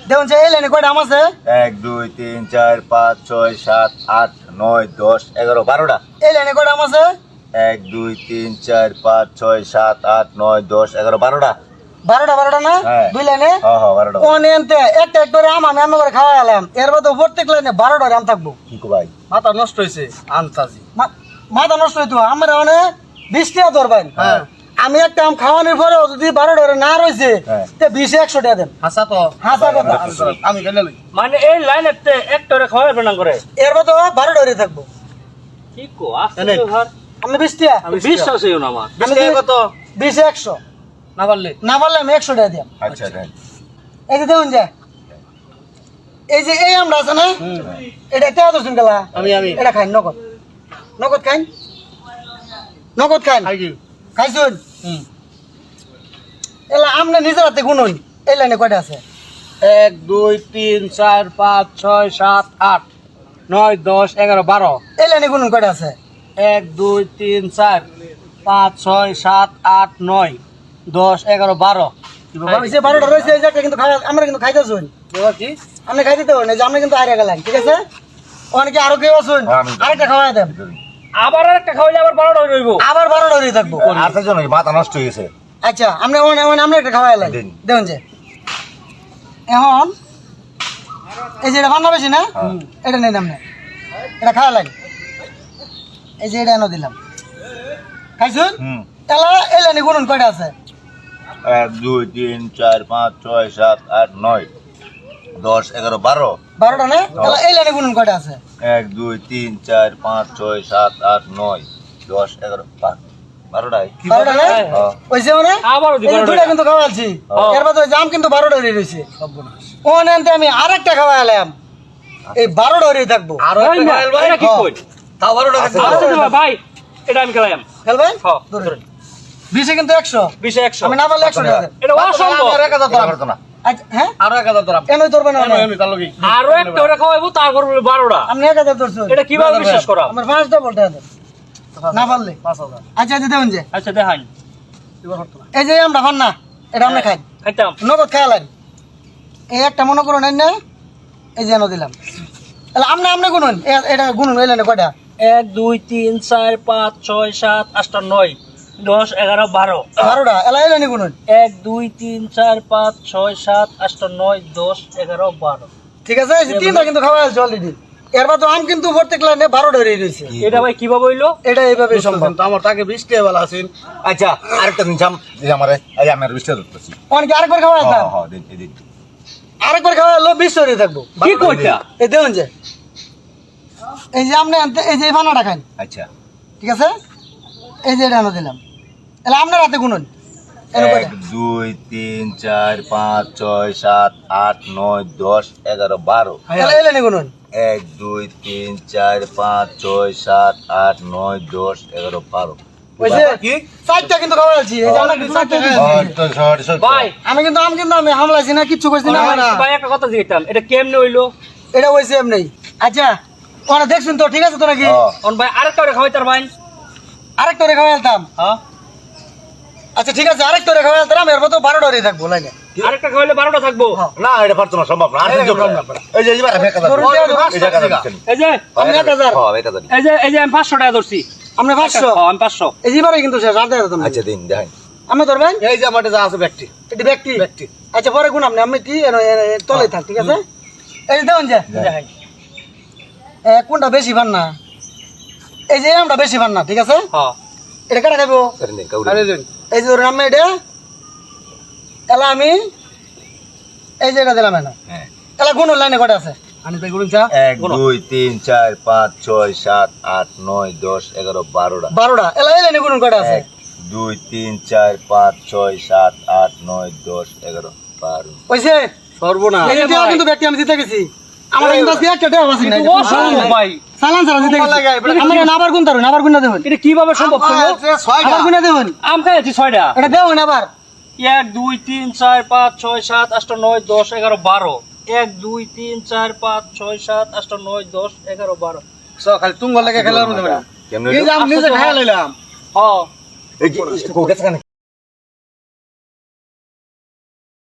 দেখুন যে এই লাইনে কয়টা আম আছে? 1 2 3 4 5 6 7 8 9 10 11 12টা। এই লাইনে কয়টা আম আছে? 1 2 3 4 5 6 7 8 9 10 11 12টা। 12টা না? হ্যাঁ। দুই লাইনে? হ্যাঁ হ্যাঁ 12টা। অনেনতে একটা করে আম আমি করে খাওয়া এলাম। এর মধ্যে প্রত্যেক লাইনে 12টা আম থাকবো। কি কো ভাই? মাথা নষ্ট হয়েছে আনতাজি। মাথা নষ্ট হইতো আমরা মানে 20 টাকা ধরবেন। হ্যাঁ। আমি একটা আম খাওয়ানোর পরে যদি 12টা না রয়েছে হ্যাঁ। তে 20 100 টাকা দেন। হাসা তো হাসা কথা। আমি গেলে লই। মানে এই লাইনেতে একটারে খাওয়াবে না করে এর মধ্যে 12টা থাকবো। কি কো আসলে ঘর আমি 20 টাকা। বিশ্বাস হইও না আমার। আমি কত 20 100 না পারলে না বললে আমি 100 টাকা দিলাম। আচ্ছা দেন। এই যে দেখুন যে এই যে এই আমরা আছে না এটা টাকা দর্শন গেলা আমি এটা খাই নগদ নগদ খাই নগদ খাই খাই কি খাইছুন এলা আমনে নিজের হাতে গুনুন এই লাইনে কয়টা আছে? 1 2 3 4 5 6 7 8 9 10 11 12 এই লাইনে গুনুন কয়টা আছে? 1 2 3 4 5 6 7 8 9 10 11 12 কি বাবা এই যে 12টা রয়েছে এই যে একটা কিন্তু আমরা কিন্তু খাইতেছুন বাবা কি আপনি খাইতে দেবেন এই যে আপনি কিন্তু হারিয়ে গেলেন ঠিক আছে অনেকে আরো কেউ আছেন আরেকটা খাওয়াই দেন আবার একটা খাওয়াইলে আবার 12টা রইব। আবার 12টা হয়ে থাকবো। আর তো জানো মাথা নষ্ট হয়ে গেছে। আচ্ছা আপনি আমরা একটা খাওয়াই এলেন দিন। দেখুন যে এখন এই যে এটা বান্না বেশি না এটা নেই আপনি এটা খাওয়া লাগে এই যে এটা এনে দিলাম খাইছুন হুম। এলা এই লাইনে গুনুন কয়টা আছে? 1 2 3 4 5 6 7 8 9 10 11 12। 12টা না এলা এই লাইনে গুনুন কয়টা আছে? 1 2 3 4 5 6 7 8 9 10 11 12টাই। 12টা না হ্যাঁ। ওইছে মানে আবারও এই যে দুইটা কিন্তু খাওয়াচ্ছি এর মধ্যে ওই জাম কিন্তু 12টা হয়ে রয়েছে ও নেনতে আমি আরেকটা খাওয়া এলাম এই 12টা হয়ে থাকবো আর ভাই না, এটা কি কই? তাও 12 টাকা আচ্ছা তো ভাই এটা আমি খেলাম। খেলবেন হ্যাঁ, ধরুন 20 কিন্তু 100 20 100 আমি না পারলে 100 টাকা দেন। এটা অসম্ভব। আর 1000 এটা ধরাম পারতো না। আচ্ছা হ্যাঁ আর 1000 ধরাম এনই ধরবেন না এমনি তার লগি আরো একটা ওরা খাওয়াইবো তারপর বলবে 12টা। আপনি 1000 ধরছেন এটা কিভাবে বিশ্বাস করা? আমার 5টা বলতে দেন না পারলে 5000 আচ্ছা আচ্ছা দেখুন যে আচ্ছা দেখাই এবার হতো না এই যে আমরা খান না এটা আমরা খাই খাইতাম। নগদ খাওয়া লাগে এই একটা মনে করুন না এই যে এনে দিলাম তাহলে আপনি গুনুন এটা গুনুন এই লাইনে কয়টা? 1 2 3 4 5 6 7 8 9 10 11 12 12টা এলা এই লাইনে গুনুন 1 2 3 4 5 6 7 8 9 10 11 12 ঠিক আছে এই যে তিনটা কিন্তু খাওয়া আছে অলরেডি এর বাদ আম কিন্তু প্রত্যেক লাইনে 12টা হয়ে রয়েছে এটা ভাই কিভাবে হইলো? এটা এইভাবে সম্ভব তো আমার টাকা 20 টাকা বেলা আছেন আচ্ছা আরেকটা দিন জাম এই আমারে এই আমার বিস্তার ধরতেছি। অনেকে আরেকবার খাওয়া আছে হ্যাঁ হ্যাঁ দিন এই দিন। আরেকবার খাওয়া হলো 20 হয়ে থাকবো কি কইতা? এই দেখুন যে এই যে আপনি এই যে এই বানাটা খান আচ্ছা ঠিক আছে এই যে এটা এনে দিলাম তাহলে আপনার হাতে গুনুন এনে 1 কয়টা? 2 3 4 5 6 7 8 9 10 11 12। তাহলে এই লাইনে গুনুন 1 2 3 4 5 6 7 8 9 10 11 12। বুঝছে কি চারটা কিন্তু খাওয়া আছে এই যে আমরা কিন্তু চারটা দিয়েছি। তো সর সর ভাই আমি কিন্তু আমি হামলাইছি না কিচ্ছু করছি না আমরা ভাই একটা কথা জিজ্ঞাসা এটা কেমনে হইলো? এটা হইছে এমনি আচ্ছা ওরা দেখছুন তো ঠিক আছে তো নাকি অন ভাই আরেকটা ওরা খাওয়াইতার ভাই। আরেকটা রেখা ফেলতাম হ্যাঁ আচ্ছা ঠিক আছে আরেকটা রেখা ফেলতাম এর মতো 12টা হয়ে থাকবো লাইনে আরেকটা খাওয়াইলে 12টা থাকবো। না এটা পারতো না সম্ভব না আর দিন যোগ এই যে এবার ফেকা দাও এই জায়গা দিচ্ছেন এই যে আমি 1000 হ্যাঁ এটা দিন এই যে আমি 500 টাকা ধরছি। আপনি 500 হ্যাঁ আমি 500। এই যেবারে কিন্তু শেষ আর দেখাতাম আচ্ছা দিন দেখাই আমি ধরবেন এই যে আমার যা আছে ব্যক্তি এটি ব্যক্তি আচ্ছা পরে গুণ আপনি কি তলে থাক ঠিক আছে এই যে দেখুন যে দেখাই কোনটা বেশি পান না এই যে আমরা বেশি পান না ঠিক আছে হ্যাঁ এটা কাটা খাবো করেন দিন কাউরে আরে দিন এই যে ধরুন আমি এটা এলা আমি এই যে এটা দিলাম না হ্যাঁ এলা কোন লাইনে কটা আছে আমি তাই গুণ চা 1 2 3 4 5 6 7 8 9 10 11 12টা 12টা এলা এই লাইনে কোন কটা আছে 1 2 3 4 5 6 7 8 9 10 11 12 ওইছে সর্বনা এই যে কিন্তু ব্যক্তি আমি দিতে গেছি আমার কিন্তু আজকে একটা টাকা আছে না অসম্ভব ভাই। সালান সালান দিতে গেছি আমরা আবার কোন তারুন আবার কোন দেবেন এটা কিভাবে সম্ভব হলো? আবার কোন দেবেন আম খাইছি 6টা। এটা দেবেন আবার 1 2 3 4 5 6 7 8 9 10 11 12 1 2 3 4 5 6 7 8 9 10 11 12 সো খালি তুঙ্গ লাগে খেলার মধ্যে কেমনে এই যে আমি নিজে খাইয়া লইলাম হ্যাঁ এই কি কোকেছ কেন